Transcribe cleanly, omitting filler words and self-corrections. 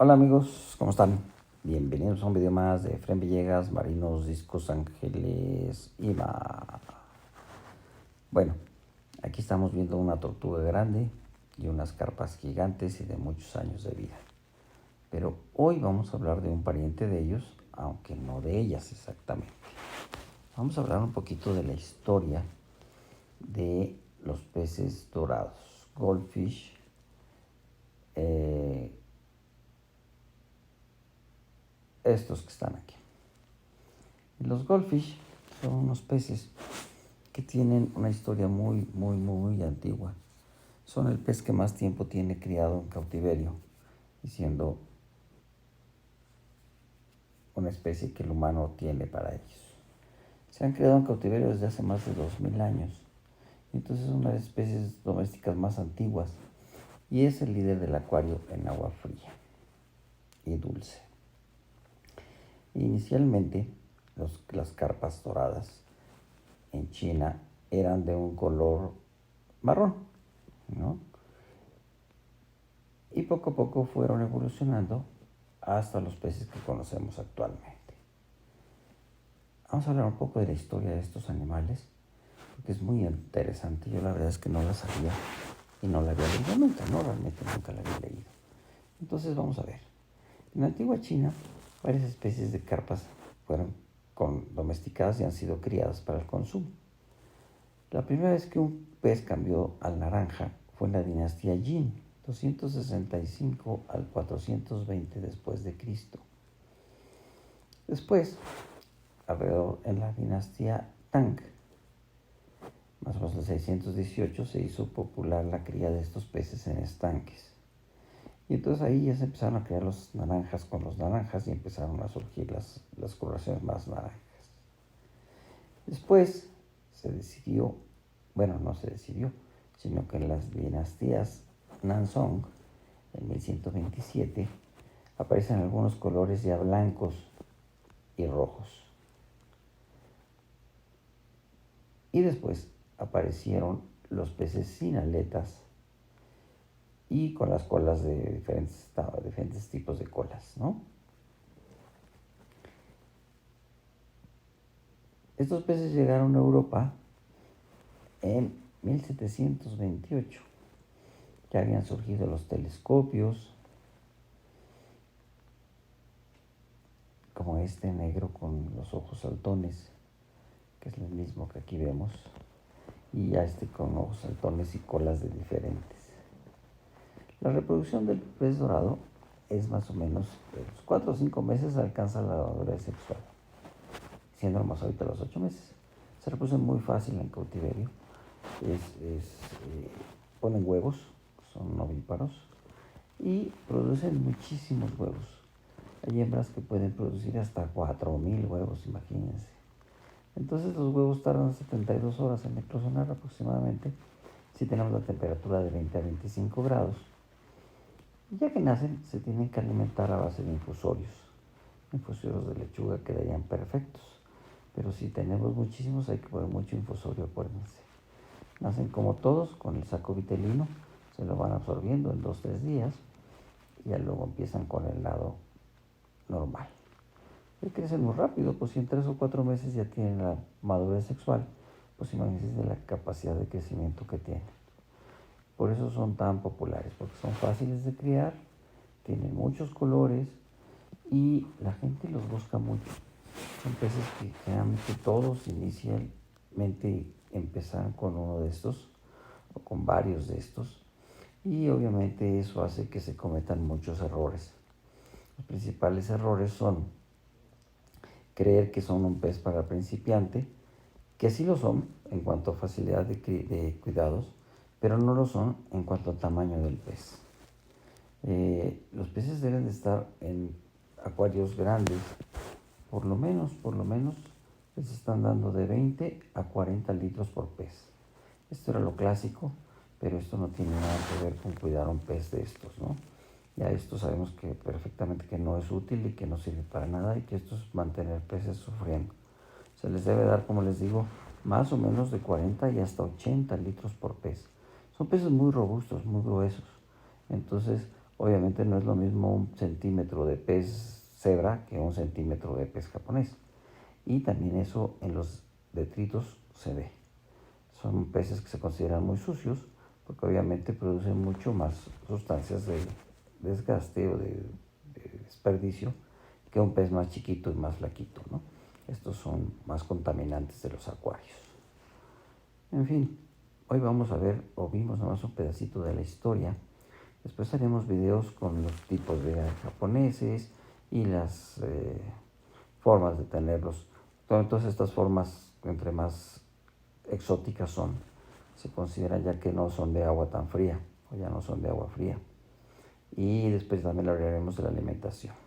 Hola amigos, ¿cómo están? Bienvenidos a un video más de Efraín Villegas, Marinos, Discos, Ángeles y más. Bueno, aquí estamos viendo una tortuga grande y unas carpas gigantes y de muchos años de vida. Pero hoy vamos a hablar de un pariente de ellos, aunque no de ellas exactamente. Vamos a hablar un poquito de la historia de los peces dorados, goldfish, estos que están aquí. Y los goldfish son unos peces que tienen una historia muy antigua. Son el pez que más tiempo tiene criado en cautiverio y siendo una especie que el humano tiene para ellos. Se han criado en cautiverio desde hace más de 2000 años. Entonces es una de las especies domésticas más antiguas y es el líder del acuario en agua fría y dulce. Inicialmente, las carpas doradas en China eran de un color marrón, ¿no? Y poco a poco fueron evolucionando hasta los peces que conocemos actualmente. Vamos a hablar un poco de la historia de estos animales, porque es muy interesante. Yo la verdad es que no la sabía y no la había leído nunca, ¿no? Realmente nunca la había leído. Entonces vamos a ver. En la antigua China, varias especies de carpas fueron domesticadas y han sido criadas para el consumo. La primera vez que un pez cambió al naranja fue en la dinastía Jin, 265 al 420 después de Cristo. Después, alrededor en la dinastía Tang, más o menos en 618, se hizo popular la cría de estos peces en estanques. Y entonces ahí ya se empezaron a criar los naranjas con los naranjas y empezaron a surgir las coloraciones más naranjas. Después se decidió, bueno, no se decidió, sino que en las dinastías Nansong, en 1127, aparecen algunos colores ya blancos y rojos. Y después aparecieron los peces sin aletas y con las colas de diferentes tipos de colas, ¿no? Estos peces llegaron a Europa en 1728. Ya habían surgido los telescopios, como este negro con los ojos saltones, que es el mismo que aquí vemos, y ya este con ojos saltones y colas de diferentes. La reproducción del pez dorado es más o menos de los 4 o 5 meses alcanza la madurez sexual, siendo más ahorita los 8 meses. Se reproducen muy fácil en cautiverio, ponen huevos, son ovíparos, y producen muchísimos huevos. Hay hembras que pueden producir hasta 4000 huevos, imagínense. Entonces los huevos tardan 72 horas en eclosionar aproximadamente, si tenemos la temperatura de 20 a 25 grados. Ya que nacen, se tienen que alimentar a base de infusorios. Infusorios de lechuga quedarían perfectos, pero si tenemos muchísimos hay que poner mucho infusorio, acuérdense. Nacen como todos, con el saco vitelino, se lo van absorbiendo en 2-3 días y ya luego empiezan con el lado normal. Y crecen muy rápido, pues si en 3 o 4 meses ya tienen la madurez sexual, pues imagínense la capacidad de crecimiento que tienen. Por eso son tan populares, porque son fáciles de criar, tienen muchos colores y la gente los busca mucho. Son peces que generalmente todos inicialmente empiezan con uno de estos o con varios de estos, y obviamente eso hace que se cometan muchos errores. Los principales errores son creer que son un pez para principiante, que sí lo son en cuanto a facilidad de cuidados, pero no lo son en cuanto al tamaño del pez. Los peces deben de estar en acuarios grandes, por lo menos les están dando de 20 a 40 litros por pez. Esto era lo clásico, pero esto no tiene nada que ver con cuidar un pez de estos, ¿no? Ya esto sabemos que perfectamente que no es útil y que no sirve para nada, y que esto es mantener peces sufriendo. Se les debe dar, como les digo, más o menos de 40 y hasta 80 litros por pez. Son peces muy robustos, muy gruesos. Entonces, Obviamente no es lo mismo un centímetro de pez cebra que un centímetro de pez japonés. Y también eso en los detritos se ve. Son peces que se consideran muy sucios porque obviamente producen mucho más sustancias de desgaste o de desperdicio que un pez más chiquito y más flaquito, ¿no? Estos son más contaminantes de los acuarios. En fin, hoy vamos a ver, o vimos nomás un pedacito de la historia. Después haremos videos con los tipos de japoneses y las formas de tenerlos. Todas estas formas, entre más exóticas son, se considera ya que no son de agua tan fría, o ya no son de agua fría. Y después también hablaremos de la alimentación.